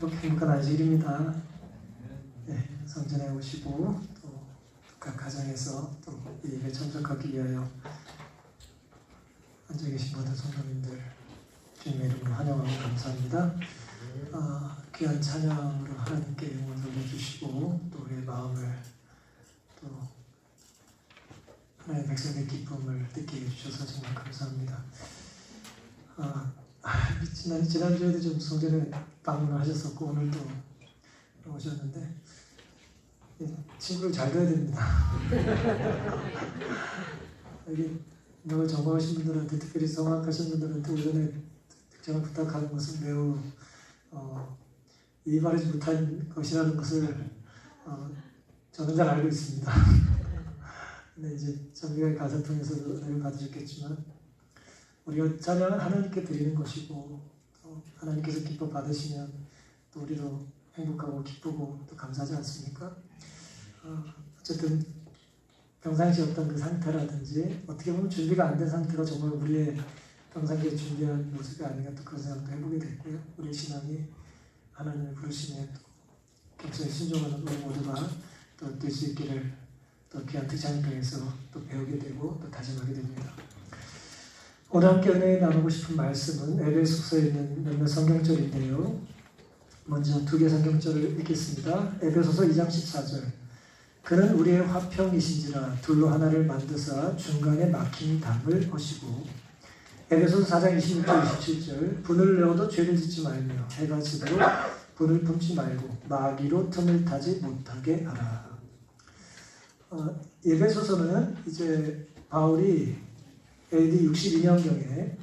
행복한 안식일입니다. 네, 성전에 오시고 또 각 가정에서 또 이 예배 참석하기 위하여 앉아 계신 모든 성도님들 주님의 이름으로 환영하고 감사합니다. 귀한 찬양으로 하나님께 영광을 돌려주시고 또 우리의 마음을 또 하나님의 백성의 기쁨을 느끼게 해주셔서 정말 감사합니다. 지난주에도 좀 성전에 방문을 하셨었고 오늘도 오셨는데 친구를 잘 둬야 됩니다. 여기 명을 전공하신 분들한테, 특별히 성악하신 분들한테 오전에 특정을 부탁하는 것은 매우 예의 바르지 못한 것이라는 것을 저는 잘 알고 있습니다. 근데 이제 정기의 가사 통해서도 은혜를 받으셨겠지만 우리가 찬양은 하나님께 드리는 것이고 또 하나님께서 기뻐 받으시면 또 우리도 행복하고 기쁘고 또 감사하지 않습니까? 어쨌든 평상시 어떤 그 상태라든지 어떻게 보면 준비가 안 된 상태가 정말 우리의 평상시에 준비한 모습이 아닌가 또 그런 생각도 해보게 됐고요. 우리의 신앙이 하나님을 부르심에 또 겸손히 순종하는 우리 모두가 또 될 수 있기를 또 귀한 특장을 통해서 또 배우게 되고 또 다짐하게 됩니다. 오늘 함께 은혜 나누고 싶은 말씀은 에베소서에 있는 몇몇 성경절인데요. 먼저 두 개 성경절을 읽겠습니다. 에베소서 2장 14절. 그는 우리의 화평이신지라 둘로 하나를 만드사 중간에 막힌 담을 하시고. 에베소서 4장 26절 27절. 분을 내어도 죄를 짓지 말며 해가 지도록 분을 품지 말고 마귀로 틈을 타지 못하게 하라. 에베소서는 이제 바울이 AD 62년경에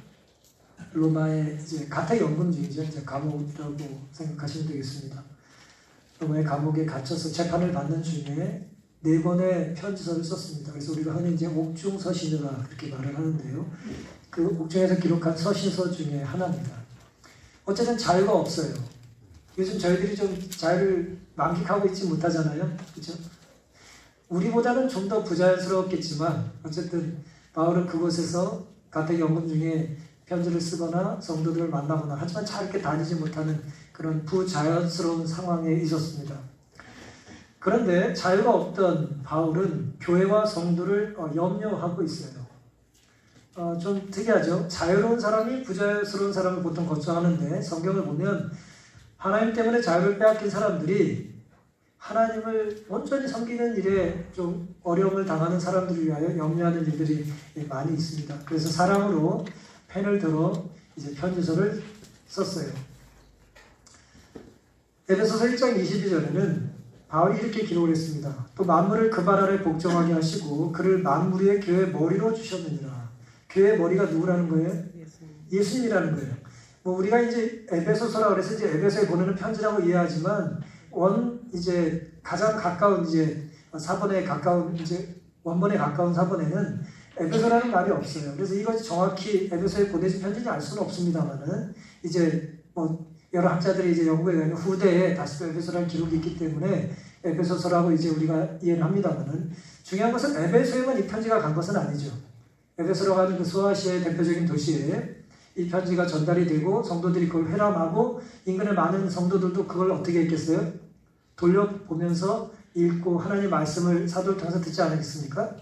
로마의 이제 가타 연금 중이죠. 이제 감옥이라고 생각하시면 되겠습니다. 로마의 감옥에 갇혀서 재판을 받는 중에 4권의 편지서를 썼습니다. 그래서 우리가 흔히 이제 옥중서신이라 그렇게 말을 하는데요. 그 옥중에서 기록한 서신서 중에 하나입니다. 어쨌든 자유가 없어요. 요즘 저희들이 좀 자유를 만끽하고 있지 못하잖아요. 그렇죠? 우리보다는 좀 더 부자연스러웠겠지만 어쨌든 바울은 그곳에서 가택 연금 중에 편지를 쓰거나 성도들을 만나거나 하지만 잘 이렇게 다니지 못하는 그런 부자연스러운 상황에 있었습니다. 그런데 자유가 없던 바울은 교회와 성도를 염려하고 있어요. 좀 특이하죠. 자유로운 사람이 부자연스러운 사람을 보통 걱정하는데 성경을 보면 하나님 때문에 자유를 빼앗긴 사람들이 하나님을 온전히 섬기는 일에 좀 어려움을 당하는 사람들을 위하여 염려하는 일들이 많이 있습니다. 그래서 사랑으로 펜을 들어 이제 편지서를 썼어요. 에베소서 1장 22절에는 바울이 이렇게 기록을 했습니다. 또 만물을 그 발 아래 복종하게 하시고 그를 만물 위의 교회의 머리로 주셨느니라. 교회의 머리가 누구라는 거예요? 예수님이라는 거예요. 우리가 이제 에베소서라고 그래서 이제 에베소에 보내는 편지라고 이해하지만 이제 가장 가까운 이제 사본에 가까운 이제 원본에 가까운 사본에는 에베소라는 말이 없어요. 그래서 이것이 정확히 에베소에 보내진 편지인지 알 수는 없습니다만은 이제 여러 학자들이 이제 연구에 의하면 후대에 다시 또 에베소라는 기록이 있기 때문에 에베소서라고 이제 우리가 이해를 합니다만은 중요한 것은 에베소에만 이 편지가 간 것은 아니죠. 에베소라고 하는 그 소아시아의 대표적인 도시에 이 편지가 전달이 되고 성도들이 그걸 회람하고 인근의 많은 성도들도 그걸 어떻게 했겠어요? 돌려보면서 읽고 하나님의 말씀을 사도를 통해서 듣지 않았겠습니까?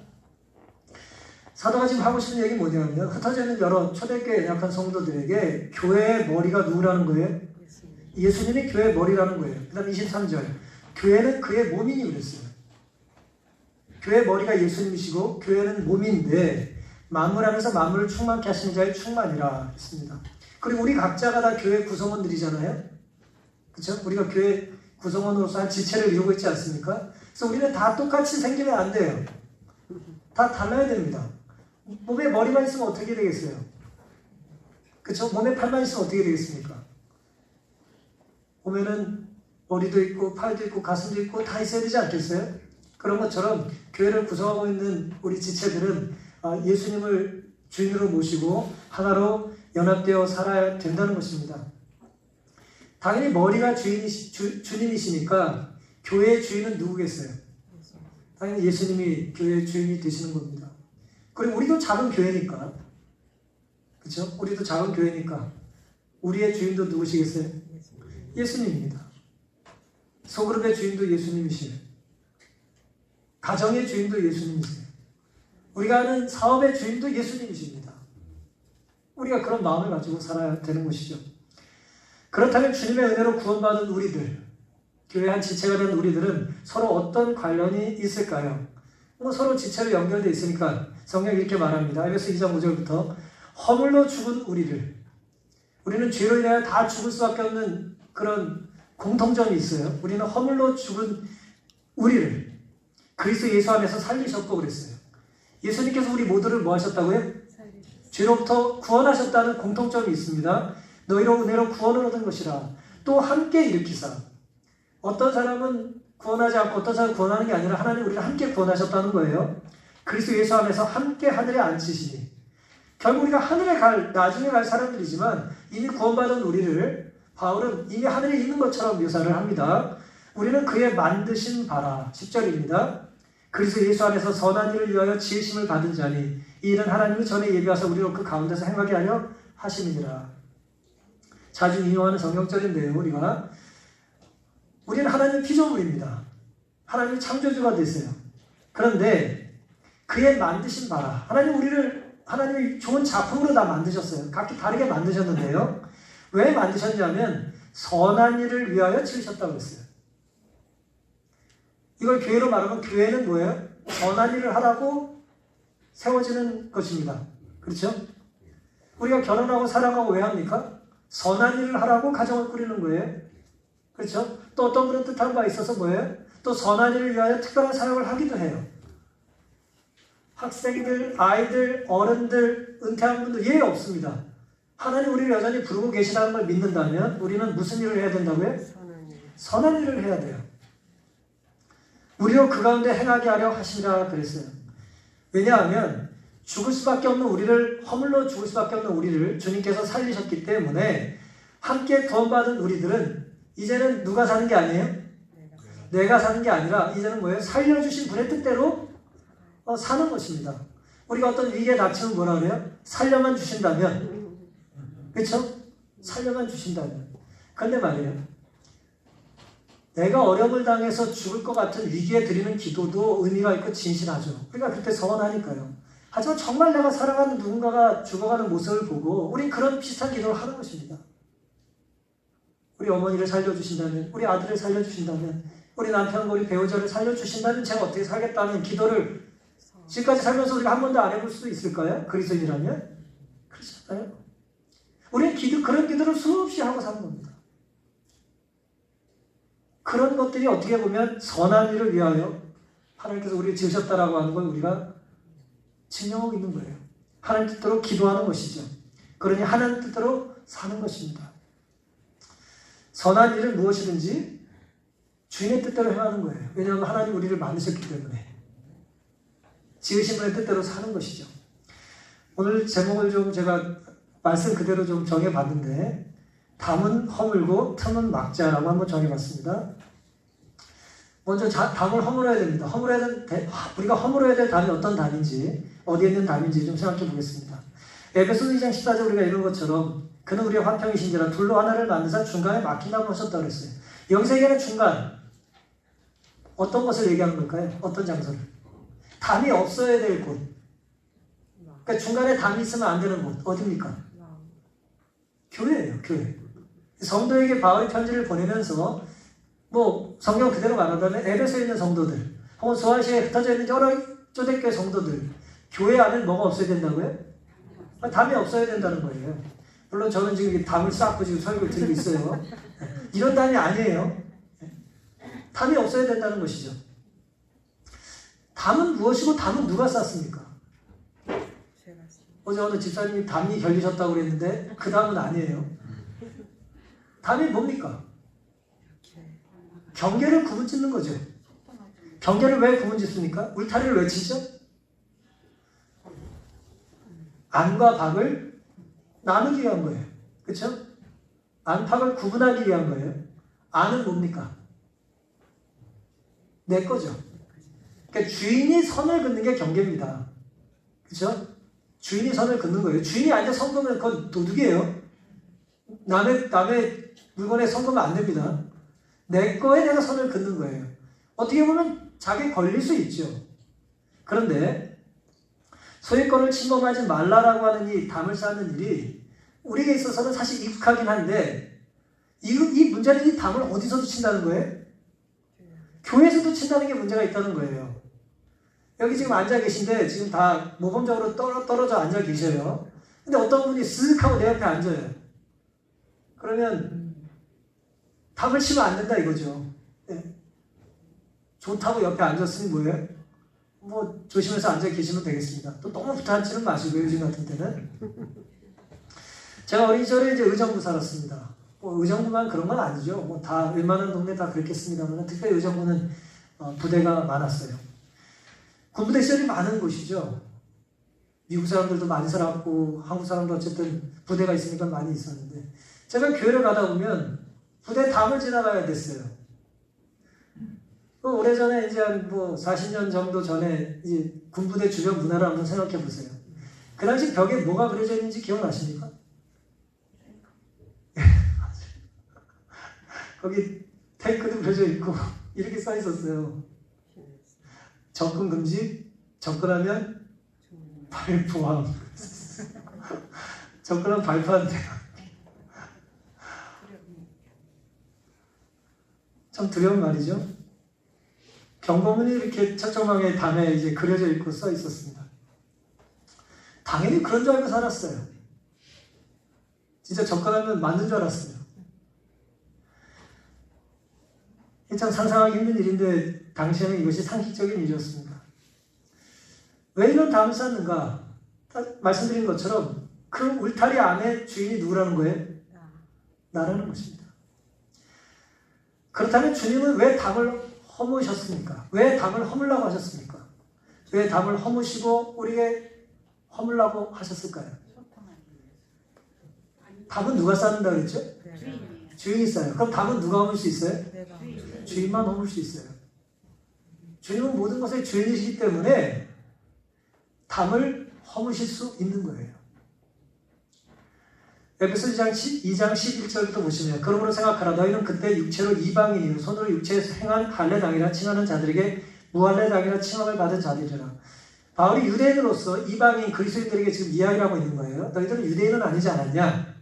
사도가 지금 하고 싶은 얘기는 뭐냐면 흩어져 있는 여러 초대교회 연약한 성도들에게 교회의 머리가 누구라는 거예요? 예수님이 교회의 머리라는 거예요. 그 다음 23절. 교회는 그의 몸이니 그랬어요. 교회의 머리가 예수님이시고 교회는 몸인데 만물 안에서 만물을 충만케 하시는 자의 충만이라 했습니다. 그리고 우리 각자가 다 교회 구성원들이잖아요. 그렇죠? 우리가 교회 구성원으로서 한 지체를 이루고 있지 않습니까? 그래서 우리는 다 똑같이 생기면 안 돼요. 다 달라야 됩니다. 몸에 머리만 있으면 어떻게 되겠어요? 그렇죠? 몸에 팔만 있으면 어떻게 되겠습니까? 몸에는 머리도 있고 팔도 있고 가슴도 있고 다 있어야 되지 않겠어요? 그런 것처럼 교회를 구성하고 있는 우리 지체들은 예수님을 주인으로 모시고 하나로 연합되어 살아야 된다는 것입니다. 당연히 머리가 주님이시니까 교회의 주인은 누구겠어요? 당연히 예수님이 교회의 주인이 되시는 겁니다. 그리고 우리도 작은 교회니까, 그렇죠? 우리도 작은 교회니까 우리의 주인도 누구시겠어요? 예수님입니다. 소그룹의 주인도 예수님이시에요. 가정의 주인도 예수님이세요. 우리가 하는 사업의 주인도 예수님이십니다. 우리가 그런 마음을 가지고 살아야 되는 것이죠. 그렇다면 주님의 은혜로 구원받은 우리들, 교회 한 지체가 된 우리들은 서로 어떤 관련이 있을까요? 서로 지체로 연결되어 있으니까 성경이 이렇게 말합니다. 에베소 2장 5절부터 허물로 죽은 우리는 죄로 인하여 다 죽을 수밖에 없는 그런 공통점이 있어요. 우리는 허물로 죽은 우리를 그리스도 예수 안에서 살리셨고 그랬어요. 예수님께서 우리 모두를 뭐 하셨다고요? 죄로부터 구원하셨다는 공통점이 있습니다. 너희로 은혜로 구원을 얻은 것이라. 또 함께 일으키사. 어떤 사람은 구원하지 않고 어떤 사람은 구원하는 게 아니라 하나님 우리를 함께 구원하셨다는 거예요. 그리스도 예수 안에서 함께 하늘에 앉히시니. 결국 우리가 하늘에 나중에 갈 사람들이지만 이미 구원받은 우리를 바울은 이미 하늘에 있는 것처럼 묘사를 합니다. 우리는 그의 만드신 바라. 10절입니다. 그리스도 예수 안에서 선한 일을 위하여 지으심을 받은 자니 이 일은 하나님이 전에 예비하사 우리로 그 가운데서 행하게 하려 하심이니라. 자주 인용하는 성경절인데요. 우리는 하나님의 피조물입니다. 하나님이 창조주가 되세요. 그런데 그의 만드신 바라. 하나님이 좋은 작품으로 다 만드셨어요. 각기 다르게 만드셨는데요. 왜 만드셨냐면 선한 일을 위하여 지으셨다고 했어요. 이걸 교회로 말하면 교회는 뭐예요? 선한 일을 하라고 세워지는 것입니다. 그렇죠? 우리가 결혼하고 사랑하고 왜 합니까? 선한 일을 하라고 가정을 꾸리는 거예요. 그렇죠? 또 어떤 분은 뜻한 바 있어서 뭐예요? 또 선한 일을 위하여 특별한 사역을 하기도 해요. 학생들, 아이들, 어른들, 은퇴한 분들 예외 없습니다. 하나님 우리를 여전히 부르고 계시다는 걸 믿는다면 우리는 무슨 일을 해야 된다고요? 선한 일을 해야 돼요. 우리로 그 가운데 행하게 하려 하시라 그랬어요. 왜냐하면 죽을 수밖에 없는 우리를, 허물로 죽을 수밖에 없는 우리를 주님께서 살리셨기 때문에 함께 구원받은 우리들은 이제는 누가 사는 게 아니에요? 내가 사는 게 아니라 이제는 뭐예요? 살려주신 분의 뜻대로 사는 것입니다. 우리가 어떤 위기에 닥치면 뭐라 그래요? 살려만 주신다면, 그렇죠? 살려만 주신다면. 그런데 말이에요. 내가 어려움을 당해서 죽을 것 같은 위기에 드리는 기도도 의미가 있고 진실하죠. 그러니까 그때 서원하니까요. 하지만 정말 내가 사랑하는 누군가가 죽어가는 모습을 보고 우린 그런 비슷한 기도를 하는 것입니다. 우리 어머니를 살려주신다면, 우리 아들을 살려주신다면, 우리 남편과 우리 배우자를 살려주신다면 제가 어떻게 살겠다는 기도를 지금까지 살면서 우리가 한 번도 안 해볼 수도 있을까요? 그리스도인이라면? 그렇지 않아요? 우리는 그런 기도를 수없이 하고 사는 겁니다. 그런 것들이 어떻게 보면 선한 일을 위하여 하나님께서 우리를 지으셨다라고 하는 걸 우리가 증명하고 있는 거예요. 하나님 뜻대로 기도하는 것이죠. 그러니 하나님 뜻대로 사는 것입니다. 선한 일은 무엇이든지 주인의 뜻대로 행하는 거예요. 왜냐하면 하나님 우리를 만드셨기 때문에. 지으신 분의 뜻대로 사는 것이죠. 오늘 제목을 좀 제가 말씀 그대로 좀 정해봤는데 담은 허물고 틈은 막자라고 한번 정해봤습니다. 먼저 담을 허물어야 됩니다. 우리가 허물어야 될 담이 어떤 담인지, 어디에 있는 담인지 좀 생각해 보겠습니다. 에베소 2장 14절 우리가 읽은 것처럼 그는 우리의 화평이신지라 둘로 하나를 만드사 중간에 막힌다고 하셨다고 그랬어요. 여기서 얘기하는 중간, 어떤 것을 얘기하는 걸까요? 어떤 장소를? 담이 없어야 될 곳. 그러니까 중간에 담이 있으면 안 되는 곳. 어디입니까? 교회예요, 교회. 성도에게 바울이 편지를 보내면서 성경 그대로 말하자면 에베소에 있는 성도들 혹은 소아시아에 흩어져 있는 여러 초대교회 성도들 교회 안에 뭐가 없어야 된다고요? 담이 없어야 된다는 거예요. 물론 저는 지금 담을 쌓고 지금 설교를 드리고 있어요. 이런 담이 아니에요. 담이 없어야 된다는 것이죠. 담은 무엇이고 담은 누가 쌓습니까? 어제 어느 집사님이 담이 결리셨다고 그랬는데 그 담은 아니에요. 담이 뭡니까? 경계를 구분 짓는 거죠. 경계를 왜 구분 짓습니까? 울타리를 왜 치죠? 안과 박을 나누기 위한 거예요. 그렇죠? 안팎을 구분하기 위한 거예요. 안은 뭡니까? 내 거죠. 그러니까 주인이 선을 긋는 게 경계입니다. 그렇죠? 주인이 선을 긋는 거예요. 주인이 아니라 선 긋으면 그건 도둑이에요. 남의 물건에 선 긋으면 안 됩니다. 내 거에 내가 선을 긋는 거예요. 어떻게 보면 자기에 걸릴 수 있죠. 그런데 소유권을 침범하지 말라라고 하는 이 담을 쌓는 일이 우리에게 있어서는 사실 익숙하긴 한데 이 문제는 이 담을 어디서도 친다는 거예요? 교회에서도 친다는 게 문제가 있다는 거예요. 여기 지금 앉아 계신데 지금 다 모범적으로 떨어져 앉아 계셔요. 근데 어떤 분이 쓱 하고 내 옆에 앉아요. 그러면 담을 치면 안 된다 이거죠. 네. 좋다고 옆에 앉았으니 뭐예요? 뭐 조심해서 앉아 계시면 되겠습니다. 또 너무 붙어 앉지는 마시고요. 요즘 같은 때는. 제가 어린 시절에 이제 의정부 살았습니다. 뭐 의정부만 그런 건 아니죠. 뭐 다 웬만한 동네 다 그렇겠습니다만 특별히 의정부는 부대가 많았어요. 군부대 시절이 많은 곳이죠. 미국 사람들도 많이 살았고 한국 사람도 어쨌든 부대가 있으니까 많이 있었는데 제가 교회를 가다 보면 부대 담을 지나가야 됐어요. 오래전에 이제 한 뭐 40년 정도 전에 이제 군부대 주변 문화를 한번 생각해 보세요. 그 당시 벽에 뭐가 그려져 있는지 기억나십니까? 거기 탱크도 그려져 있고 이렇게 써 있었어요. 접근 금지, 접근하면 발포함. 접근하면 발포한대요. 참 두려운 말이죠. 경고문이 이렇게 철조망에 담에 이제 그려져 있고 써 있었습니다. 당연히 그런 줄 알고 살았어요. 진짜 접근하면 맞는 줄 알았어요. 참 상상하기 힘든 일인데 당시에는 이것이 상식적인 일이었습니다. 왜 이런 담을 쌓는가? 말씀드린 것처럼 그 울타리 안에 주인이 누구라는 거예요? 나라는 것입니다. 그렇다면 주님은 왜 담을 허무셨습니까? 왜 담을 허물라고 하셨습니까? 왜 담을 허무시고 우리에게 허물라고 하셨을까요? 담은 누가 쌓는다 그랬죠? 주인이 쌓아요. 그럼 담은 누가 허물 수 있어요? 주인만 허물 수 있어요. 주님은 모든 것의 주인이시기 때문에 담을 허무실 수 있는 거예요. 에베소 2장 11절부터 보시면 그러므로 생각하라 너희는 그때 육체로 이방인이요 손으로 육체에서 행한 할례당이라 칭하는 자들에게 무할례당이라 칭함을 받은 자들이라. 바울이 유대인으로서 이방인 그리스도인들에게 지금 이야기를 하고 있는 거예요. 너희들은 유대인은 아니지 않았냐?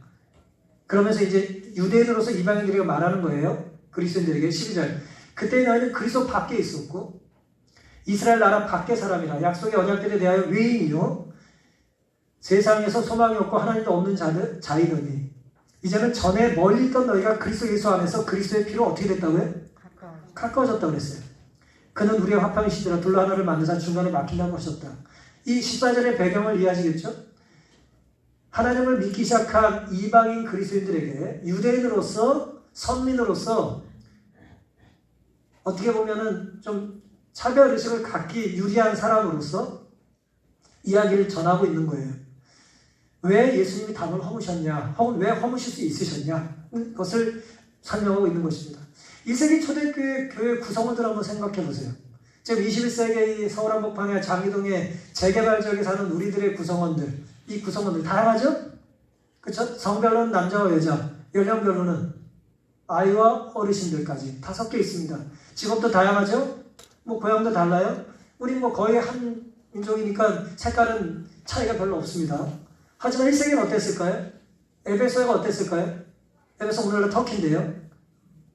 그러면서 이제 유대인으로서 이방인들에게 말하는 거예요. 그리스도인들에게 12절 그때 너희는 그리스도 밖에 있었고 이스라엘 나라 밖의 사람이라 약속의 언약들에 대하여 외인이요 세상에서 소망이 없고 하나님도 없는 자이더니 이제는 전에 멀리 있던 너희가 그리스도 예수 안에서 그리스도의 피로 어떻게 됐다고요? 가까워졌다고 그랬어요. 그는 우리의 화평이시더라 둘로 하나를 만드사 중간에 막힌다고 하셨다. 이 14절의 배경을 이해하시겠죠? 하나님을 믿기 시작한 이방인 그리스도인들에게 유대인으로서 선민으로서 어떻게 보면은 좀 차별의식을 갖기 유리한 사람으로서 이야기를 전하고 있는 거예요. 왜 예수님이 담을 허무셨냐? 혹은 왜 허무실 수 있으셨냐? 그것을 설명하고 있는 것입니다. 1세기 초대교회 교회 구성원들 한번 생각해 보세요. 지금 21세기 서울 한복판에 장기동에 재개발 지역에 사는 우리들의 구성원들, 이 구성원들 다양하죠? 그렇죠? 성별로는 남자와 여자, 연령별로는 아이와 어르신들까지 다 섞여 있습니다. 직업도 다양하죠? 뭐 고향도 달라요? 우리 뭐 거의 한 민족이니까 색깔은 차이가 별로 없습니다. 하지만 1세기는 어땠을까요? 에베소가 어땠을까요? 에베소 오늘날 터키인데요.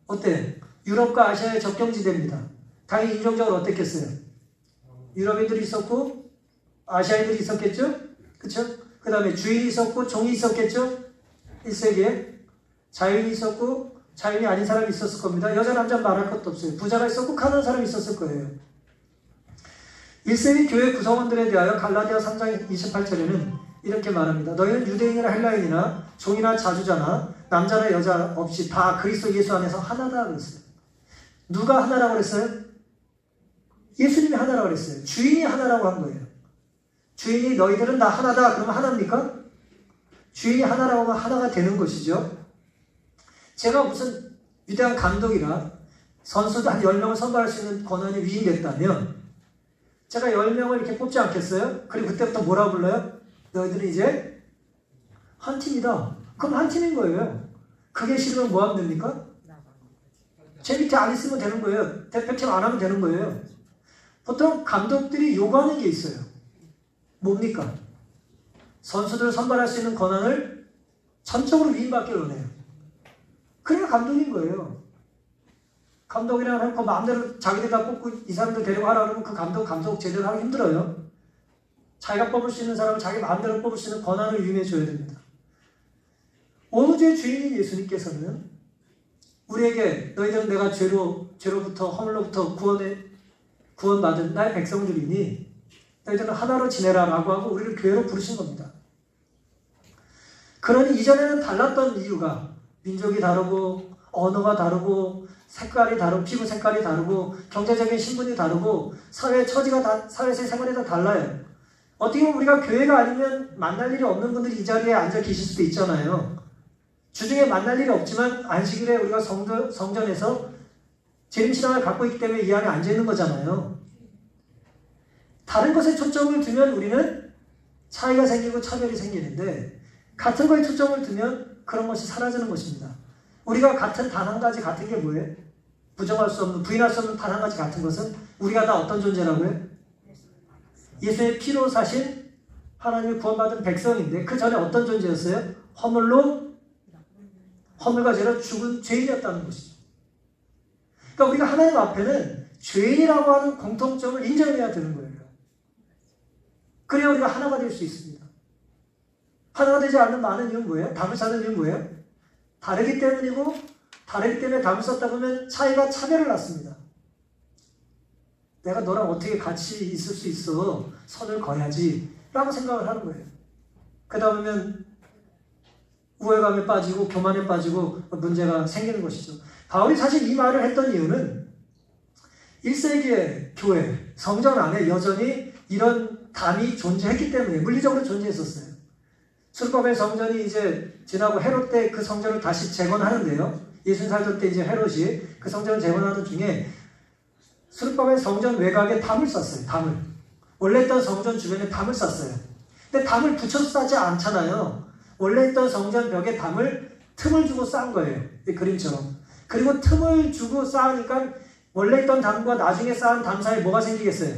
어때? 유럽과 아시아의 접경지대입니다. 당연히 인종적으로 어땠겠어요? 유럽인들이 있었고 아시아인들이 있었겠죠? 그쵸? 그 다음에 주인이 있었고 종이 있었겠죠? 1세기에 자유인이 있었고 자유인이 아닌 사람이 있었을 겁니다. 여자 남자 말할 것도 없어요. 부자가 있었고 가난한 사람이 있었을 거예요. 1세기 교회 구성원들에 대하여 갈라디아 3장 28절에는 이렇게 말합니다. 너희는 유대인이나 헬라인이나 종이나 자주자나 남자나 여자 없이 다 그리스도 예수 안에서 하나다 그랬어요. 누가 하나라고 그랬어요? 예수님이 하나라고 그랬어요. 주인이 하나라고 한 거예요. 주인이 너희들은 다 하나다 그러면 하나입니까? 주인이 하나라고 하면 하나가 되는 것이죠. 제가 무슨 위대한 감독이라 선수도 한 10명을 선발할 수 있는 권한이 위임됐다면 제가 10명을 이렇게 뽑지 않겠어요? 그리고 그때부터 뭐라고 불러요? 너희들은 이제 한 팀이다. 그럼 한 팀인 거예요. 그게 싫으면 뭐 하면 됩니까? 제 밑에 안 있으면 되는 거예요. 대표팀 안 하면 되는 거예요. 보통 감독들이 요구하는 게 있어요. 뭡니까? 선수들을 선발할 수 있는 권한을 전적으로 위임받기를 원해요. 그래야 감독인 거예요. 감독이라 하면 그 마음대로 자기들 다 뽑고 이 사람들 데리고 하라 그러면 그 감독 제대로 하기 힘들어요. 자기가 뽑을 수 있는 사람을 자기 마음대로 뽑을 수 있는 권한을 위임해 줘야 됩니다. 온 우주의 주인인 예수님께서는 우리에게 너희들은 내가 죄로부터 허물로부터 구원받은 나의 백성들이니 너희들은 하나로 지내라 라고 하고 우리를 교회로 부르신 겁니다. 그러니 이전에는 달랐던 이유가 민족이 다르고 언어가 다르고 색깔이 다르고 피부 색깔이 다르고 경제적인 신분이 다르고 사회 처지가 사회에서의 생활이 다 달라요. 어떻게 보면 우리가 교회가 아니면 만날 일이 없는 분들이 이 자리에 앉아 계실 수도 있잖아요. 주중에 만날 일이 없지만 안식일에 우리가 성전에서 재림신앙을 갖고 있기 때문에 이 안에 앉아 있는 거잖아요. 다른 것에 초점을 두면 우리는 차이가 생기고 차별이 생기는데 같은 거에 초점을 두면 그런 것이 사라지는 것입니다. 우리가 같은 단 한 가지 같은 게 뭐예요? 부정할 수 없는, 부인할 수 없는 단 한 가지 같은 것은 우리가 다 어떤 존재라고요? 예수의 피로 사신 하나님의 구원받은 백성인데 그 전에 어떤 존재였어요? 허물과 죄로 죽은 죄인이었다는 것이죠. 그러니까 우리가 하나님 앞에는 죄인이라고 하는 공통점을 인정해야 되는 거예요. 그래야 우리가 하나가 될 수 있습니다. 하나가 되지 않는 많은 이유는 뭐예요? 담을 쌓는 이유는 뭐예요? 다르기 때문이고 다르기 때문에 담을 쌓다 보면 차별을 낳습니다. 내가 너랑 어떻게 같이 있을 수 있어? 선을 그어야지 라고 생각을 하는 거예요. 그러다 보면 우월감에 빠지고 교만에 빠지고 문제가 생기는 것이죠. 바울이 사실 이 말을 했던 이유는 1세기의 교회, 성전 안에 여전히 이런 담이 존재했기 때문에 물리적으로 존재했었어요. 수르바벨 성전이 이제 지나고 헤롯 때 그 성전을 다시 재건하는데요. 예수님 살던 때 이제 헤롯이 그 성전을 재건하는 중에 수르바벨 성전 외곽에 담을 쌌어요. 담을. 원래 있던 성전 주변에 담을 쌌어요. 근데 담을 붙여서 싸지 않잖아요. 원래 있던 성전 벽에 담을 틈을 주고 쌓은 거예요. 이 그림처럼. 그리고 틈을 주고 쌓으니까 원래 있던 담과 나중에 쌓은 담 사이에 뭐가 생기겠어요?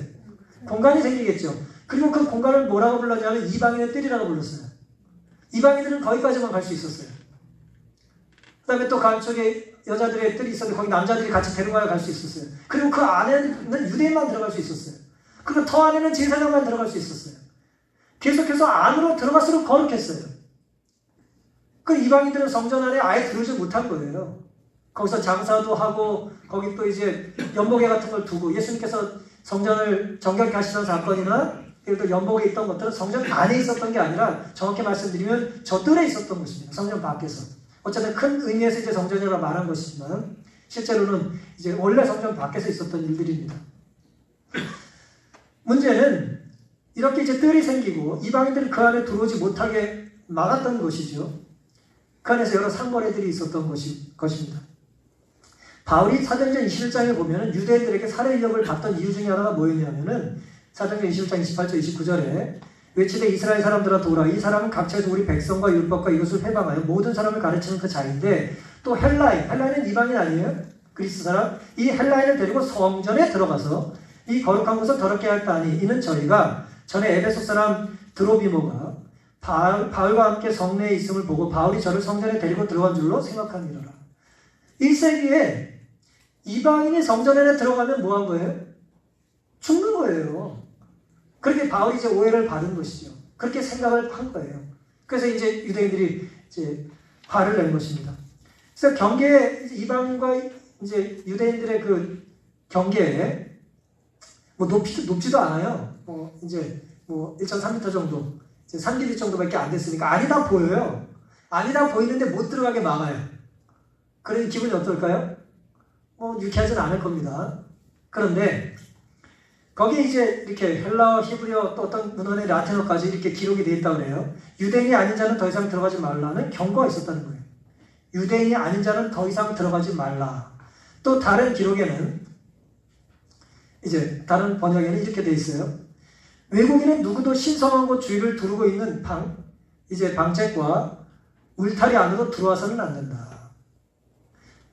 공간이 생기겠죠. 그리고 그 공간을 뭐라고 불렀냐면 이방인의 뜰이라고 불렀어요. 이방인들은 거기까지만 갈 수 있었어요. 그 다음에 또 그 안쪽에 여자들의 뜰이 있었는데 거기 남자들이 같이 데려가야 갈 수 있었어요. 그리고 그 안에는 유대인만 들어갈 수 있었어요. 그리고 더 안에는 제사장만 들어갈 수 있었어요. 계속해서 안으로 들어갈수록 거룩했어요. 그 이방인들은 성전 안에 아예 들어오지 못한 거예요. 거기서 장사도 하고 거기 또 이제 연복회 같은 걸 두고 예수님께서 성전을 정결케 하시던 사건이나 또 연복에 있던 것들은 성전 안에 있었던 게 아니라 정확히 말씀드리면 저 뜰에 있었던 것입니다. 성전 밖에서. 어쨌든 큰 의미에서 이제 성전이라고 말한 것이지만 실제로는 이제 원래 성전 밖에서 있었던 일들입니다. 문제는 이렇게 이제 뜰이 생기고 이방인들이 그 안에 들어오지 못하게 막았던 것이죠. 그 안에서 여러 상거래들이 있었던 것입니다. 바울이 사도행전 21장에 보면 유대인들에게 살해 위협을 받던 이유 중에 하나가 뭐였냐면은 사도행전 21장 28절 29절에 외치되 이스라엘 사람들아 도라 이 사람은 각처에서 우리 백성과 율법과 이것을 회방하여 모든 사람을 가르치는 그 자인데 또 헬라인은 이방인 아니에요? 그리스 사람 이 헬라인을 데리고 성전에 들어가서 이 거룩한 것을 더럽게 할 바니 이는 저희가 전에 에베소 사람 드로비모가 바울과 함께 성내에 있음을 보고 바울이 저를 성전에 데리고 들어간 줄로 생각하니라. 1세기에 이방인이 성전에 들어가면 뭐 한 거예요? 죽는 거예요. 그렇게 바울이 이제 오해를 받은 것이죠. 그렇게 생각을 한 거예요. 그래서 이제 유대인들이 이제 화를 낸 것입니다. 그래서 경계에 이방인과 이제 유대인들의 그 경계에 뭐 높지도 않아요. 이제 1.3m 정도, 이제 3mm 정도밖에 안 됐으니까 아니다 보여요. 아니다 보이는데 못 들어가게 막아요. 그러니 기분이 어떨까요? 유쾌하진 않을 겁니다. 그런데 거기에 이제 이렇게 헬라어, 히브리어 또 어떤 문헌의 라틴어까지 이렇게 기록이 되어 있다고 해요. 유대인이 아닌 자는 더 이상 들어가지 말라는 경고가 있었다는 거예요. 유대인이 아닌 자는 더 이상 들어가지 말라. 또 다른 기록에는 이제 다른 번역에는 이렇게 되어 있어요. 외국인은 누구도 신성한 곳 주위를 두르고 있는 방책과 울타리 안으로 들어와서는 안 된다.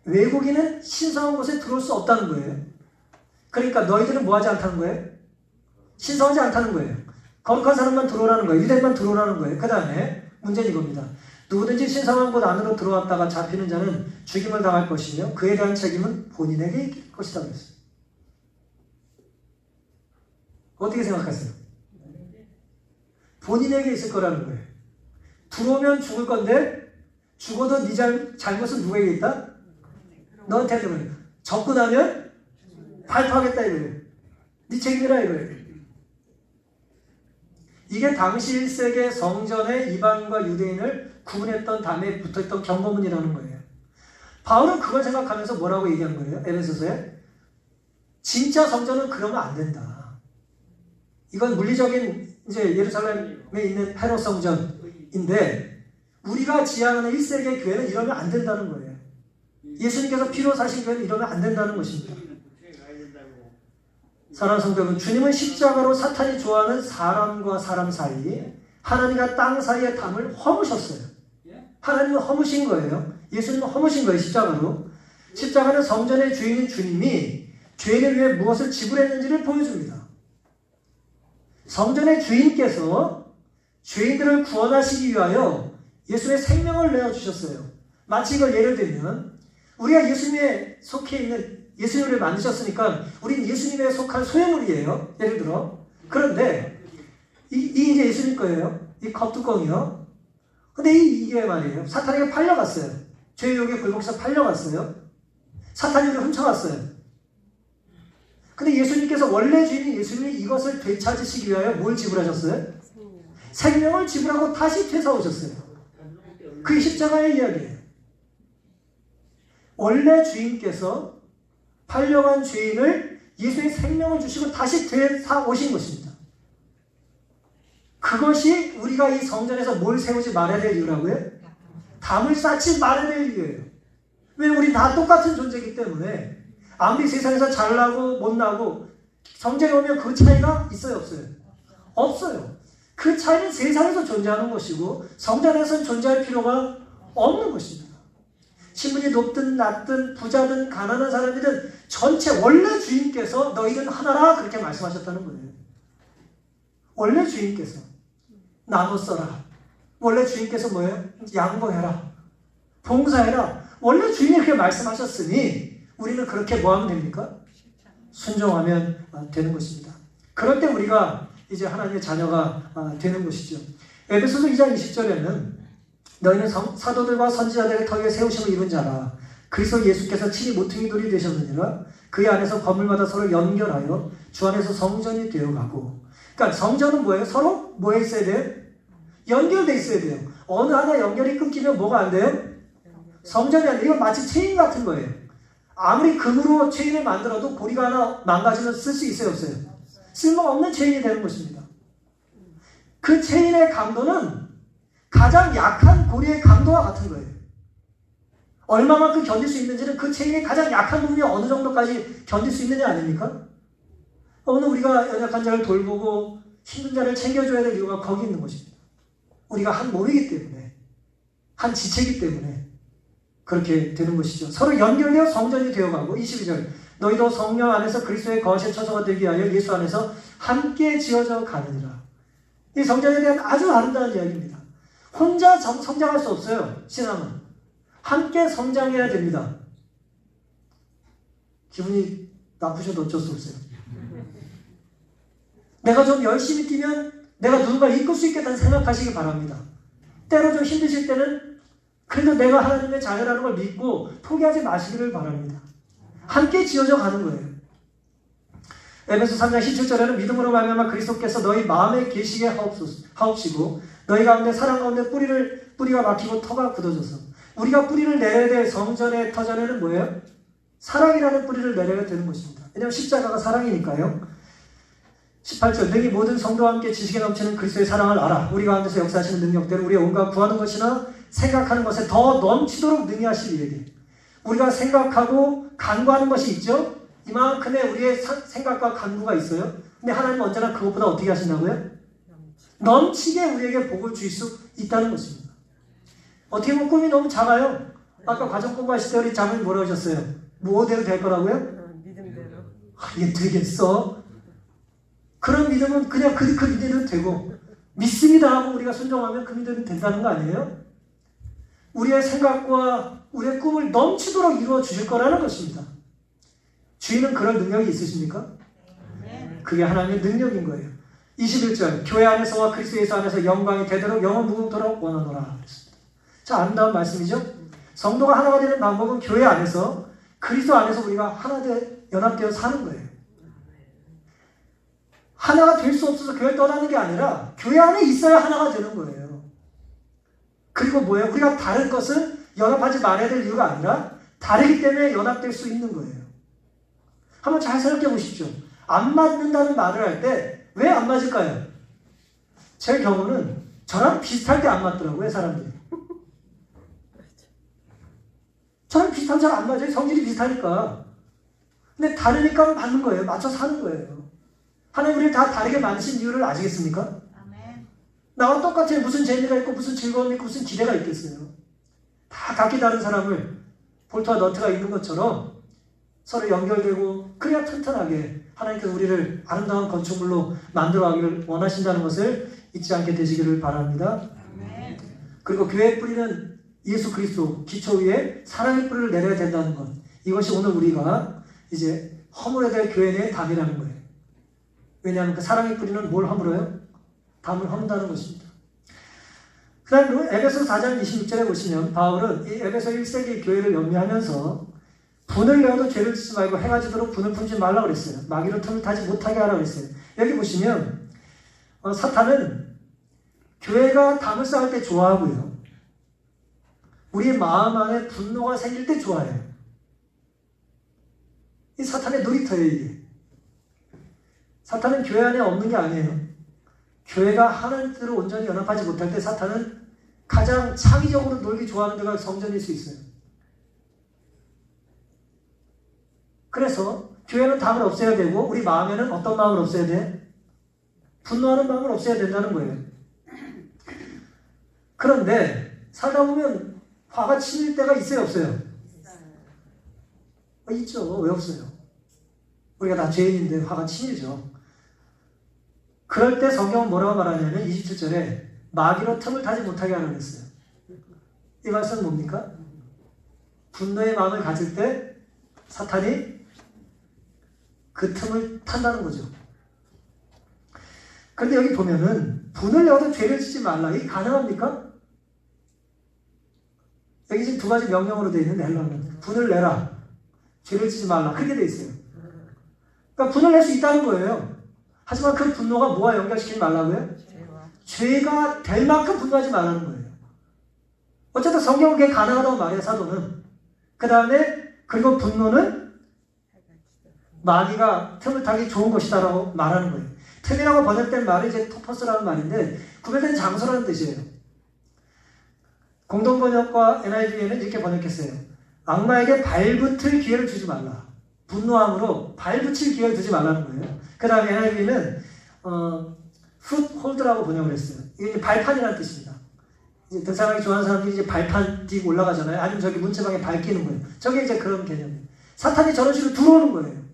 외국인은 신성한 곳에 들어올 수 없다는 거예요. 그러니까 너희들은 뭐 하지 않다는 거예요? 신성하지 않다는 거예요. 거룩한 사람만 들어오라는 거예요. 유대인만 들어오라는 거예요. 그 다음에 문제는 이겁니다. 누구든지 신성한 곳 안으로 들어왔다가 잡히는 자는 죽임을 당할 것이며 그에 대한 책임은 본인에게 있을 것이다 그랬어요. 어떻게 생각하세요? 본인에게 있을 거라는 거예요. 들어오면 죽을 건데 죽어도 네 잘못은 누구에게 있다? 너한테 되면 접근하면 발표하겠다 이거예요. 네 책임이라 이거예요. 이게 당시 1세기 성전의 이방인과 유대인을 구분했던 다음에 붙어있던 경고문이라는 거예요. 바울은 그걸 생각하면서 뭐라고 얘기한 거예요? 에베소서에 진짜 성전은 그러면 안 된다. 이건 물리적인 이제 예루살렘에 있는 페로 성전인데 우리가 지향하는 1세기의 교회는 이러면 안 된다는 거예요. 예수님께서 피로 사신 교회는 이러면 안 된다는 것입니다. 사랑하는 성도 여러분, 주님은 십자가로 사탄이 좋아하는 사람과 사람 사이, 하나님과 땅 사이의 담을 허무셨어요. 하나님은 허무신 거예요. 예수님은 허무신 거예요. 십자가로. 십자가는 성전의 주인인 주님이 죄인을 위해 무엇을 지불했는지를 보여줍니다. 성전의 주인께서 죄인들을 구원하시기 위하여 예수의 생명을 내어주셨어요. 마치 이걸 예를 들면 우리가 예수님에 속해 있는 예수님을 만드셨으니까 우리는 예수님에 속한 소유물이에요. 예를 들어. 그런데 이제 예수님 거예요. 이 컵뚜껑이요. 근데 이게 말이에요. 사탄에게 팔려갔어요. 죄의 욕에 굴복해서 팔려갔어요. 사탄이 우리를 훔쳐갔어요. 근데 예수님께서 원래 주인인 예수님이 이것을 되찾으시기 위하여 뭘 지불하셨어요? 생명을 지불하고 다시 되사오셨어요. 그게 십자가의 이야기예요. 원래 주인께서 팔려간 죄인을 예수의 생명을 주시고 다시 되사오신 것입니다. 그것이 우리가 이 성전에서 뭘 세우지 말아야 될 이유라고요? 담을 쌓지 말아야 될 이유예요. 왜? 우리 다 똑같은 존재이기 때문에 아무리 세상에서 잘나고 못나고 성전에 오면 그 차이가 있어요? 없어요? 없어요. 그 차이는 세상에서 존재하는 것이고 성전에서는 존재할 필요가 없는 것입니다. 신분이 높든 낮든 부자든 가난한 사람이든 전체 원래 주인께서 너희는 하나라 그렇게 말씀하셨다는 거예요. 원래 주인께서 나눠 써라. 원래 주인께서 뭐예요? 양보해라. 봉사해라. 원래 주인이 그렇게 말씀하셨으니 우리는 그렇게 뭐 하면 됩니까? 순종하면 되는 것입니다. 그럴 때 우리가 이제 하나님의 자녀가 되는 것이죠. 에베소서 2장 20절에는 너희는 사도들과 선지자들의 터 위에 세우심을 입은 자라. 그리스도 예수께서 친히 모퉁이 돌이 되셨느니라. 그의 안에서 건물마다 서로 연결하여 주 안에서 성전이 되어가고. 그러니까 성전은 뭐예요? 서로 뭐에 있어야 돼요? 연결돼 있어야 돼요. 어느 하나 연결이 끊기면 뭐가 안 돼요? 성전이 안 돼요. 이건 마치 체인 같은 거예요. 아무리 금으로 체인을 만들어도 고리가 하나 망가지면 쓸 수 있어요? 없어요? 쓸모없는 체인이 되는 것입니다. 그 체인의 강도는 가장 약한 고리의 강도와 같은 거예요. 얼마만큼 견딜 수 있는지는 그 체인의 가장 약한 부분이 어느 정도까지 견딜 수 있느냐 아닙니까? 오늘 우리가 연약한 자를 돌보고 힘든 자를 챙겨줘야 될 이유가 거기 있는 것입니다. 우리가 한 몸이기 때문에, 한 지체이기 때문에 그렇게 되는 것이죠. 서로 연결되어 성전이 되어가고. 22절 너희도 성령 안에서 그리스도의 거룩의 처소가 되기 위하여 예수 안에서 함께 지어져 가느니라. 이 성전에 대한 아주 아름다운 이야기입니다. 혼자 성장할 수 없어요. 신앙은 함께 성장해야 됩니다. 기분이 나쁘셔도 어쩔 수 없어요. 내가 좀 열심히 뛰면 내가 누군가를 이끌 수 있겠다는 생각하시기 바랍니다. 때로 좀 힘드실 때는 그래도 내가 하나님의 자녀라는 걸 믿고 포기하지 마시기를 바랍니다. 함께 지어져 가는 거예요. 에베소 3장 17절에는 믿음으로 말미암아 그리스도께서 너희 마음에 계시게 하옵시고 너희 가운데 사랑 가운데 뿌리가 막히고 터가 굳어져서. 우리가 뿌리를 내려야 될 성전의 터전에는 뭐예요? 사랑이라는 뿌리를 내려야 되는 것입니다. 왜냐하면 십자가가 사랑이니까요. 18절 너희 모든 성도와 함께 지식에 넘치는 그리스도의 사랑을 알아. 우리 가운데서 역사하시는 능력대로 우리의 온갖 구하는 것이나 생각하는 것에 더 넘치도록 능히 하실 이에게. 우리가 생각하고 간구하는 것이 있죠? 이만큼의 우리의 생각과 간구가 있어요. 근데 하나님은 언제나 그것보다 어떻게 하신다고요? 넘치게 우리에게 복을 주실 수 있다는 것입니다. 어떻게 보면 꿈이 너무 작아요. 아까 과정 공부하실 때 우리 자매님 뭐라고 하셨어요? 뭐대로 될 거라고요? 믿음대로. 이게 되겠어? 그런 믿음은 그냥 그 믿음대로 되고, 믿습니다 하고 우리가 순종하면 그 믿음이 된다는 거 아니에요? 우리의 생각과 우리의 꿈을 넘치도록 이루어 주실 거라는 것입니다. 주인은 그런 능력이 있으십니까? 그게 하나님의 능력인 거예요. 21절, 교회 안에서와 그리스도 예수 안에서 영광이 되도록 영원 무궁토록 원하노라 그랬습니다. 자, 아름다운 말씀이죠? 성도가 하나가 되는 방법은 교회 안에서, 그리스도 안에서 우리가 하나 연합되어 사는 거예요. 하나가 될 수 없어서 교회를 떠나는 게 아니라 교회 안에 있어야 하나가 되는 거예요. 그리고 뭐예요? 우리가 다른 것은 연합하지 말아야 될 이유가 아니라 다르기 때문에 연합될 수 있는 거예요. 한번 잘 생각해 보십시오. 안 맞는다는 말을 할 때 왜 안 맞을까요? 제 경우는 저랑 비슷할 때 안 맞더라고요, 사람들이. 저랑 비슷하면 잘 안 맞아요. 성질이 비슷하니까. 근데 다르니까 맞는 거예요. 맞춰 사는 거예요. 하나님 우리를 다 다르게 만드신 이유를 아시겠습니까? 아멘. 나와 똑같이 무슨 재미가 있고 무슨 즐거움이 있고 무슨 기대가 있겠어요. 다 각기 다른 사람을 볼트와 너트가 있는 것처럼 서로 연결되고 그래야 튼튼하게 하나님께서 우리를 아름다운 건축물로 만들어가기를 원하신다는 것을 잊지 않게 되시기를 바랍니다. 아멘. 그리고 교회의 뿌리는 예수 그리스도 기초 위에 사랑의 뿌리를 내려야 된다는 것, 이것이 오늘 우리가 이제 허물어야 될 교회 내의 답이라는 거예요. 왜냐하면 그 사랑의 뿌리는 뭘 허물어요? 담을 허문다는 것입니다. 그 다음 에베소 4장 26절에 보시면 바울은 이 에베소 1세기 교회를 연미하면서 분을 내어도 죄를 짓지 말고 해가 지도록 분을 품지 말라 그랬어요. 마귀로 틈을 타지 못하게 하라 그랬어요. 여기 보시면 사탄은 교회가 담을 쌓을 때 좋아하고요. 우리의 마음 안에 분노가 생길 때 좋아해요. 이 사탄의 놀이터예요, 이게. 사탄은 교회 안에 없는 게 아니에요. 교회가 하나님 뜻대로 온전히 연합하지 못할 때 사탄은 가장 창의적으로 놀기 좋아하는 데가 성전일 수 있어요. 그래서 교회는 담을 없애야 되고 우리 마음에는 어떤 마음을 없애야 돼? 분노하는 마음을 없애야 된다는 거예요. 그런데 살다 보면 화가 치밀 때가 있어요, 없어요? 있죠. 왜 없어요? 우리가 다 죄인인데 화가 치밀죠. 그럴 때 성경은 뭐라고 말하냐면 27절에 마귀로 틈을 타지 못하게 하라고 했어요. 이 말씀은 뭡니까? 분노의 마음을 가질 때 사탄이 그 틈을 탄다는 거죠. 그런데 여기 보면은 분을 내어도 죄를 짓지 말라. 이게 가능합니까? 여기 지금 두 가지 명령으로 되어 있는데 헬라어는 분을 내라, 죄를 짓지 말라, 그렇게 되어 있어요. 그러니까 분을 낼 수 있다는 거예요. 하지만 그 분노가 뭐와 연결시키지 말라고요? 죄가 될 만큼 분노하지 말라는 거예요. 어쨌든 성경은 그게 가능하다고 말해요, 사도는. 그 다음에 그리고 분노는 마귀가 틈을 타기 좋은 것이다라고 말하는 거예요. 틈이라고 번역된 말이 이제 토퍼스라는 말인데 구별된 장소라는 뜻이에요. 공동번역과 NIV에는 이렇게 번역했어요. 악마에게 발붙을 기회를 주지 말라. 분노함으로 발붙일 기회를 두지 말라는 거예요. 그 다음에 NIV는 풋홀드라고 번역을 했어요. 이게 이제 발판이라는 뜻입니다. 이제 등산하기 좋아하는 사람들이 이제 발판 뛰고 올라가잖아요. 아니면 저기 문체방에 발 끼는 거예요. 저게 이제 그런 개념이에요. 사탄이 저런 식으로 들어오는 거예요.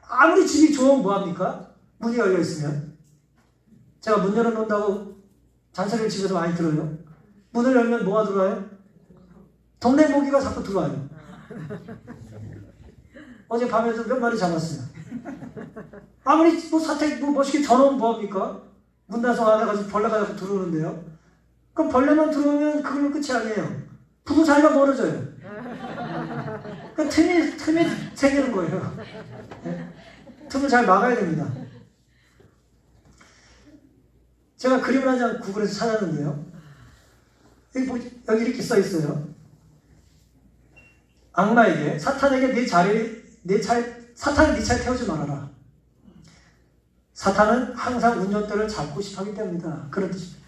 아무리 집이 좋으면 뭐합니까? 문이 열려있으면. 제가 문 열어놓는다고 잔소리를 집에서 많이 들어요. 문을 열면 뭐가 들어와요? 동네 모기가 자꾸 들어와요. 어제 밤에도 몇 마리 잡았어요. 아무리 사택 멋있게 전화오면 뭐합니까? 문단속 안에 가서 벌레가 자꾸 들어오는데요. 그럼 벌레만 들어오면 그걸로 끝이 아니에요. 부부 사이가 멀어져요. 그 틈이 생기는 거예요. 네? 틈을 잘 막아야 됩니다. 제가 그림을 한 장 구글에서 찾았는데요. 여기 이렇게 써 있어요. 악마에게, 사탄에게 사탄이 네 차에 태우지 말아라. 사탄은 항상 운전대를 잡고 싶어 하기 때문이다. 그런 뜻입니다.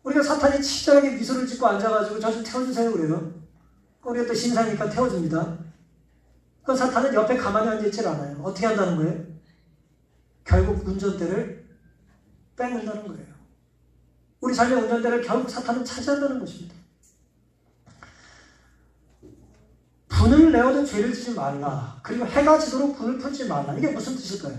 우리가 사탄이 친절하게 미소를 짓고 앉아가지고 저 좀 태워주세요 그래요. 우리가 또 신사니까 태워줍니다. 그 사탄은 옆에 가만히 앉아있질 않아요. 어떻게 한다는 거예요? 결국 운전대를 뺏는다는 거예요. 우리 삶의 운전대를 결국 사탄은 차지한다는 것입니다. 분을 내어도 죄를 지지 말라. 그리고 해가 지도록 분을 품지 말라. 이게 무슨 뜻일까요?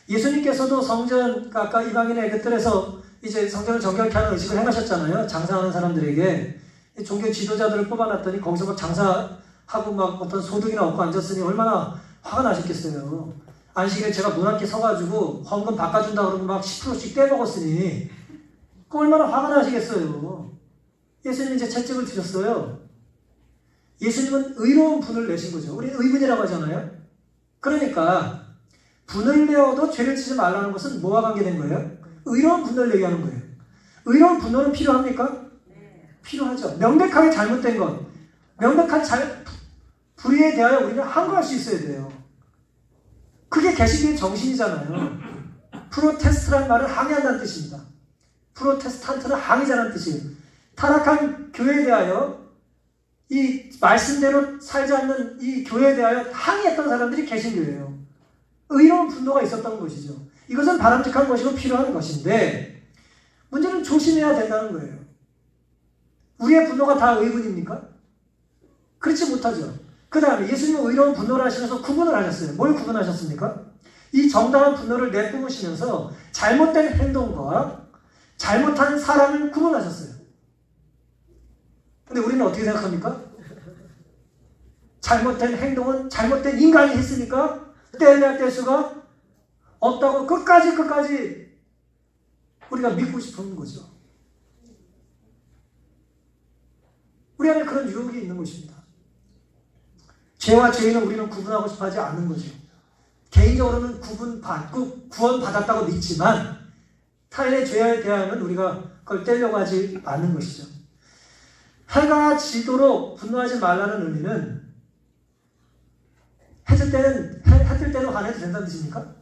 예수님께서도 성전, 아까 이방인의 그 뜰에서 이제 성전을 정결케 하는 의식을 행하셨잖아요. 장사하는 사람들에게. 종교 지도자들을 뽑아놨더니 거기서 막 장사하고 막 어떤 소득이나 얻고 앉았으니 얼마나 화가 나셨겠어요. 안식일에 제가 문 앞에 서가지고 헌금 바꿔준다 그러고 막 10%씩 떼먹었으니 그 얼마나 화가 나시겠어요. 예수님이 이제 채찍을 드셨어요. 예수님은 의로운 분을 내신 거죠. 우리 의분이라고 하잖아요. 그러니까 분을 내어도 죄를 지지 말라는 것은 뭐와 관계된 거예요? 의로운 분을 얘기하는 거예요. 의로운 분노는 필요합니까? 필요하죠. 명백하게 잘못된 것, 명백한 불의에 대하여 우리는 항거할 수 있어야 돼요. 그게 개신교의 정신이잖아요. 프로테스트란 말은 항의한다는 뜻입니다. 프로테스탄트는 항의자라는 뜻이에요. 타락한 교회에 대하여 이 말씀대로 살지 않는 이 교회에 대하여 항의했던 사람들이 개신교예요. 의로운 분노가 있었던 것이죠. 이것은 바람직한 것이고 필요한 것인데 문제는 조심해야 된다는 거예요. 우리의 분노가 다 의분입니까? 그렇지 못하죠. 그 다음에 예수님은 의로운 분노를 하시면서 구분을 하셨어요. 뭘 구분하셨습니까? 이 정당한 분노를 내뿜으시면서 잘못된 행동과 잘못한 사람을 구분하셨어요. 근데 우리는 어떻게 생각합니까? 잘못된 행동은 잘못된 인간이 했으니까 떼어낼 뗄 수가 없다고 끝까지 우리가 믿고 싶은 거죠. 우리 안에 그런 유혹이 있는 것입니다. 죄와 죄인은 우리는 구분하고 싶어 하지 않는 거죠. 개인적으로는 구원받았다고 믿지만 타인의 죄에 대하여는 우리가 그걸 떼려고 하지 않는 것이죠. 해가 지도록 분노하지 말라는 의미는 해 뜰 때는 화내도 된다는 뜻입니까?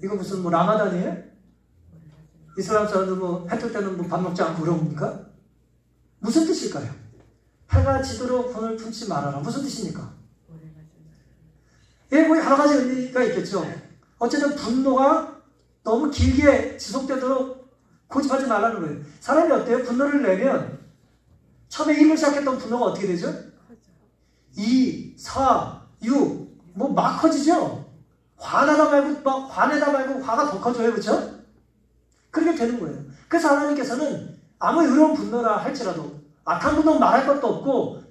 이거 무슨 라마단이에요? 이슬람 사람들 해 뜰 때는 밥 먹지 않고 그럽니까? 무슨 뜻일까요? 해가 지도록 분을 품지 말아라. 무슨 뜻입니까? 예, 뭐 여러 가지 의미가 있겠죠. 어쨌든 분노가 너무 길게 지속되도록 고집하지 말라는 거예요. 사람이 어때요? 분노를 내면 처음에 1로 시작했던 분노가 어떻게 되죠? 2, 4, 6 막 커지죠? 화내다 말고 화가 더 커져요. 그렇죠? 그렇게 되는 거예요. 그래서 하나님께서는 아무 의로운 분노라 할지라도 악한 분노는 말할 것도 없고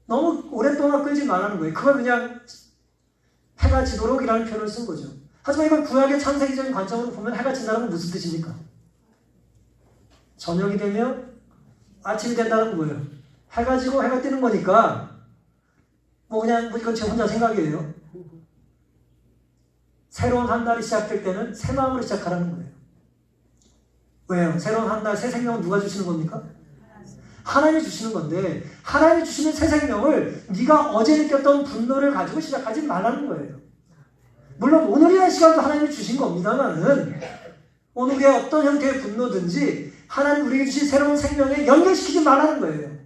너무 오랫동안 끌지 말라는 거예요. 그걸 그냥 해가 지도록이라는 표현을 쓴 거죠. 하지만 이걸 구약의 창세기적인 관점으로 보면 해가 진다는 건 무슨 뜻입니까? 저녁이 되면 아침이 된다는 건 뭐예요? 해가 지고 해가 뜨는 거니까 이건 제 혼자 생각이에요. 새로운 한 달이 시작될 때는 새 마음으로 시작하라는 거예요. 왜요? 새로운 한 달 새 생명은 누가 주시는 겁니까? 하나님이 주시는 건데 하나님이 주시는 새 생명을 네가 어제 느꼈던 분노를 가지고 시작하지 말라는 거예요. 물론 오늘이라는 시간도 하나님이 주신 겁니다만은 오늘의 어떤 형태의 분노든지 하나님 우리에게 주신 새로운 생명에 연결시키지 말라는 거예요.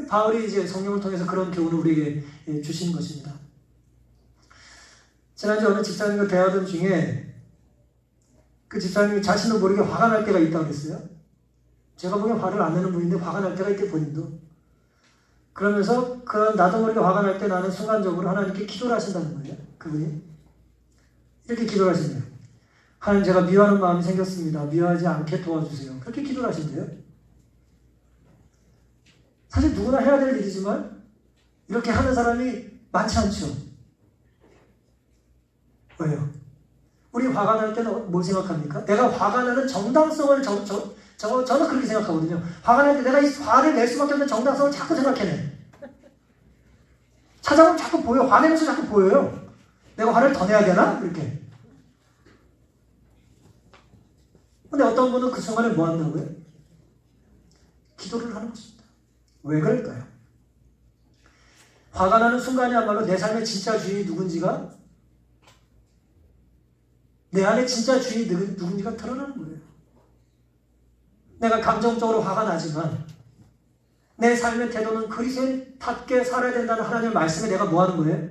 바울이 이제 성령을 통해서 그런 교훈을 우리에게 주신 것입니다. 지난주 어느 집사님과 대화하던 중에 그 집사님이 자신도 모르게 화가 날 때가 있다고 그랬어요. 제가 보기엔 화를 안 내는 분인데 화가 날 때가 있대 본인도. 그러면서 나도 모르게 화가 날 때 나는 순간적으로 하나님께 기도를 하신다는 거예요. 그분이. 이렇게 기도를 하신대요. 하나님 제가 미워하는 마음이 생겼습니다. 미워하지 않게 도와주세요. 그렇게 기도를 하신대요. 사실 누구나 해야 될 일이지만 이렇게 하는 사람이 많지 않죠. 왜요? 우리 화가 날 때는 뭘 생각합니까? 내가 화가 나는 정당성을 저는 그렇게 생각하거든요. 화가 날 때 내가 이 화를 낼 수밖에 없는 정당성을 자꾸 생각해내. 찾아보면 자꾸 보여. 화내면서 자꾸 보여요. 내가 화를 더 내야 되나? 이렇게. 근데 어떤 분은 그 순간에 뭐 한다고요? 기도를 하는 것입니다. 왜 그럴까요? 화가 나는 순간이야말로 내 삶의 진짜 주인이 누군지가 내 안에 진짜 주인이 누군지가 드러나는 거예요. 내가 감정적으로 화가 나지만 내 삶의 태도는 그리스도인답게 살아야 된다는 하나님의 말씀에 내가 뭐 하는 거예요?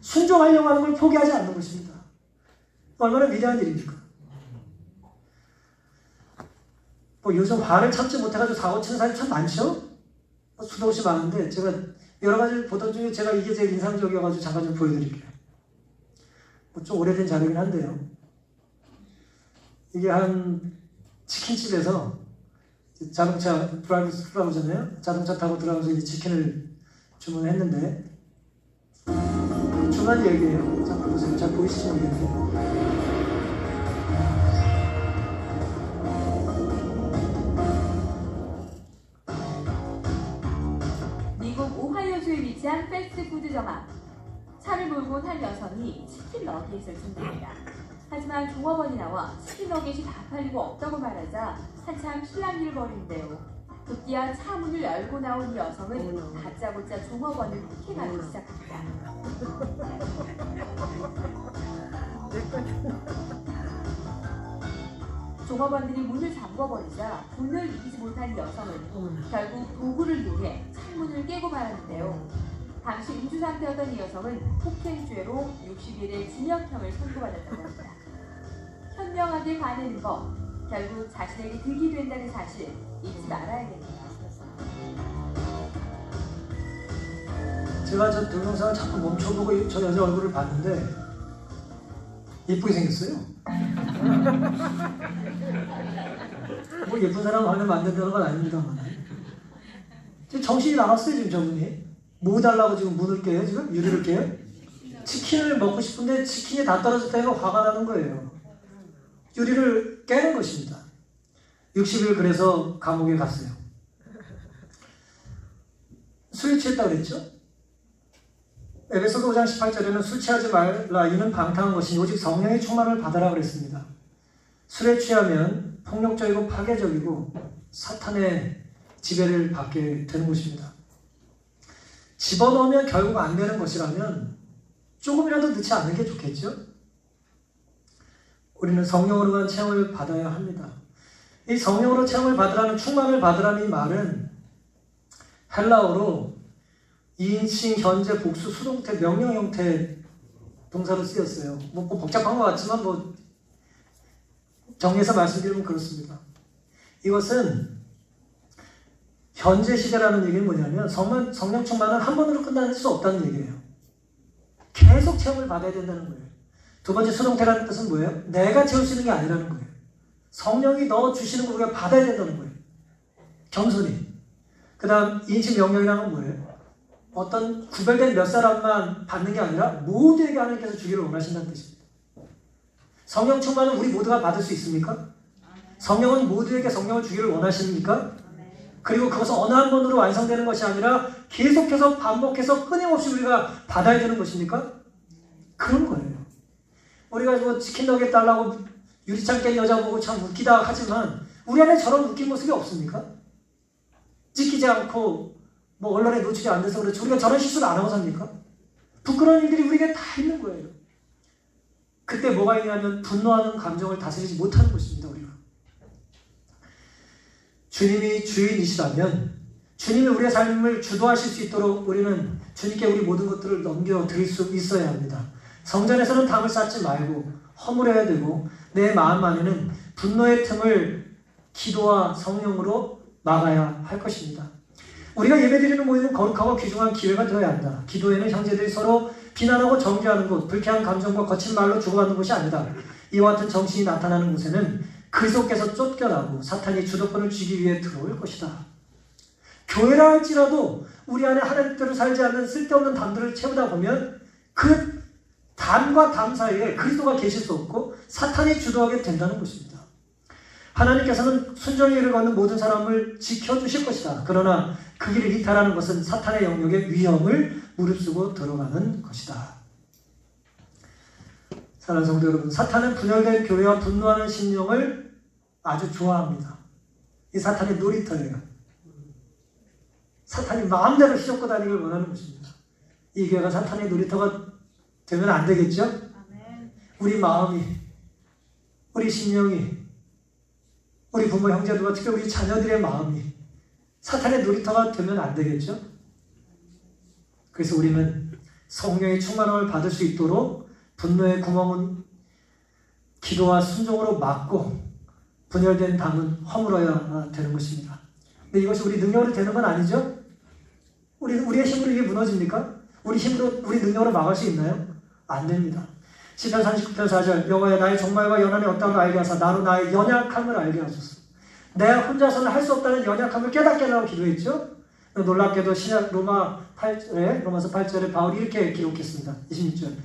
순종하려고 하는 걸 포기하지 않는 것입니다. 얼마나 위대한 일입니까? 요즘 화를 참지 못해가지고 사고 치는 사람이 참 많죠? 수도 없이 많은데 제가 여러 가지 보던 중에 제가 이게 제일 인상적이어가지고 잠깐 좀 보여드릴게요. 좀 오래된 자료긴 한데요. 이게 한 치킨집에서 자동차 브라우저잖아요. 자동차 타고 들어가면서 이 치킨을 주문했는데 중간 얘기예요. 잠깐 보세요. 잘 보이시죠? 미국 오하이오주에 위치한 패스트푸드점 앞. 차를 몰고 온 한 여성이 치킨 너겟을 준답니다. 하지만 종업원이 나와 치킨 너겟이 다 팔리고 없다고 말하자 한참 실랑이를 벌이는데요. 급기야 차 문을 열고 나온 이 여성은 다짜고짜 종업원을 폭행하기 시작합니다. 종업원들이 문을 잠궈버리자 분을 이기지 못한 여성은 결국 도구를 이용해 창문을 깨고 말았는데요. 당시 음주 상태였던 이 여성은 폭행죄로 60일의 징역형을 선고받았다고 합니다. 현명하게 화내는 것, 결국 자신에게 득이 된다는 사실 잊지 말아야겠네요. 제가 저 동영상을 자꾸 멈춰보고 저 여자 얼굴을 봤는데 예쁘게 생겼어요. 뭐 예쁜 사람 하면 안 된다는 건 아닙니다만 지금 정신이 나갔어요. 지금 저분이 뭐 달라고 지금 문을 깨요? 지금 유리를 깨요? 치킨을 먹고 싶은데 치킨이 다 떨어졌다니까 화가 나는 거예요. 유리를 깨는 것입니다. 60일 그래서 감옥에 갔어요. 술에 취했다고 그랬죠? 에베소서 5장 18절에는 술 취하지 말라 이는 방탕한 것이니 오직 성령의 충만을 받으라 그랬습니다. 술에 취하면 폭력적이고 파괴적이고 사탄의 지배를 받게 되는 것입니다. 집어넣으면 결국 안 되는 것이라면 조금이라도 넣지 않는 게 좋겠죠? 우리는 성령으로만 체험을 받아야 합니다. 이 성령으로 체험을 받으라는, 충만을 받으라는 이 말은 헬라어로 2인칭, 현재, 복수, 수동태, 명령 형태 동사로 쓰였어요. 뭐 복잡한 것 같지만 정리해서 말씀드리면 그렇습니다. 이것은 현재 시제라는 얘기는 뭐냐면 성령 충만은 한 번으로 끝날 수 없다는 얘기예요. 계속 체험을 받아야 된다는 거예요. 두 번째 수동태라는 뜻은 뭐예요? 내가 채울 수 있는 게 아니라는 거예요. 성령이 넣어주시는 걸 우리가 받아야 된다는 거예요. 겸손히. 그 다음 2인칭 명령이라는 건 뭐예요? 어떤 구별된 몇 사람만 받는 게 아니라 모두에게 하나님께서 주기를 원하신다는 뜻입니다. 성령 충만은 우리 모두가 받을 수 있습니까? 성령은 모두에게 성령을 주기를 원하십니까? 그리고 그것은 어느 한 번으로 완성되는 것이 아니라 계속해서 반복해서 끊임없이 우리가 받아야 되는 것입니까? 그런 거예요. 우리가 뭐 치킨 너겟 달라고 유리창 깬 여자 보고 참 웃기다 하지만 우리 안에 저런 웃긴 모습이 없습니까? 찢기지 않고 뭐 언론에 노출이 안 돼서 그렇지 우리가 저런 실수를 안 하고 삽니까? 부끄러운 일들이 우리에게 다 있는 거예요. 그때 뭐가 있냐면 분노하는 감정을 다스리지 못하는 것입니다. 우리가. 주님이 주인이시라면 주님이 우리의 삶을 주도하실 수 있도록 우리는 주님께 우리 모든 것들을 넘겨드릴 수 있어야 합니다. 성전에서는 담을 쌓지 말고 허물어야 되고 내 마음 안에는 분노의 틈을 기도와 성령으로 막아야 할 것입니다. 우리가 예배드리는 모임은 거룩하고 귀중한 기회가 되어야 한다. 기도에는 형제들이 서로 비난하고 정죄하는 곳, 불쾌한 감정과 거친 말로 주고받는 곳이 아니다. 이와 같은 정신이 나타나는 곳에는 그리스도께서 쫓겨나고 사탄이 주도권을 쥐기 위해 들어올 것이다. 교회라 할지라도 우리 안에 하나님 뜻대로 살지 않는 쓸데없는 담들을 채우다 보면 그 담과 담 사이에 그리스도가 계실 수 없고 사탄이 주도하게 된다는 것입니다. 하나님께서는 순종의 길을 걷는 모든 사람을 지켜주실 것이다. 그러나 그 길을 이탈하는 것은 사탄의 영역에 위험을 무릅쓰고 들어가는 것이다. 사랑하는 성도 여러분, 사탄은 분열된 교회와 분노하는 심령을 아주 좋아합니다. 이 사탄의 놀이터예요. 사탄이 마음대로 휘젓고 다니길 원하는 것입니다. 이 교회가 사탄의 놀이터가 되면 안 되겠죠? 우리 마음이, 우리 심령이, 우리 부모, 형제들과 특히 우리 자녀들의 마음이 사탄의 놀이터가 되면 안 되겠죠? 그래서 우리는 성령의 충만함을 받을 수 있도록 분노의 구멍은 기도와 순종으로 막고 분열된 담은 허물어야 되는 것입니다. 근데 이것이 우리 능력으로 되는 건 아니죠? 우리의 힘으로 이게 무너집니까? 우리 힘으로, 우리 능력으로 막을 수 있나요? 안 됩니다. 시편 39편 4절 여호와여 나의 종말과 연한이 없다고 알게 하사 나로 나의 연약함을 알게 하소서. 내가 혼자서는 할 수 없다는 연약함을 깨닫게 하라고 기도했죠. 놀랍게도 신약 로마서 8절에 바울이 이렇게 기록했습니다. 26절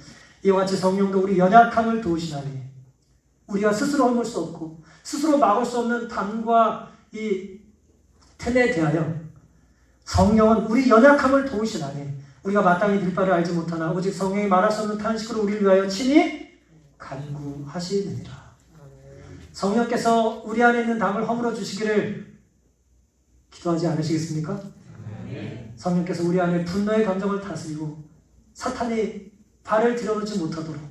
이와 같이 성령도 우리 연약함을 도우시나니 우리가 스스로 허물 수 없고 스스로 막을 수 없는 담과 이 틈에 대하여 성령은 우리 연약함을 도우시나니 우리가 마땅히 빌 바를 알지 못하나 오직 성령이 말할 수 없는 탄식으로 우리를 위하여 친히 간구하시느니라. 성령께서 우리 안에 있는 담을 허물어 주시기를 기도하지 않으시겠습니까? 성령께서 우리 안에 분노의 감정을 다스리고 사탄이 발을 들여놓지 못하도록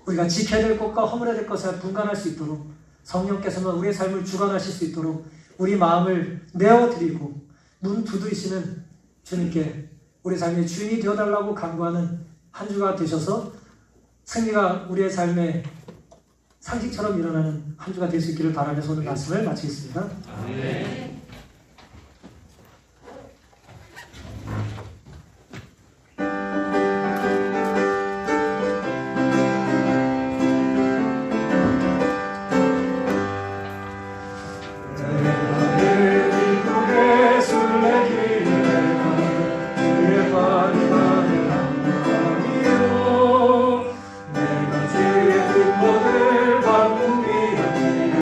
우리가 지켜야 될 것과 허물어야 될 것을 분간할 수 있도록 성령께서는 우리의 삶을 주관하실 수 있도록 우리 마음을 내어드리고 문 두드리시는 주님께 우리 삶의 주인이 되어달라고 간구하는 한 주가 되셔서 승리가 우리의 삶에 상식처럼 일어나는 한 주가 될 수 있기를 바라면서 오늘 말씀을 마치겠습니다. 아멘.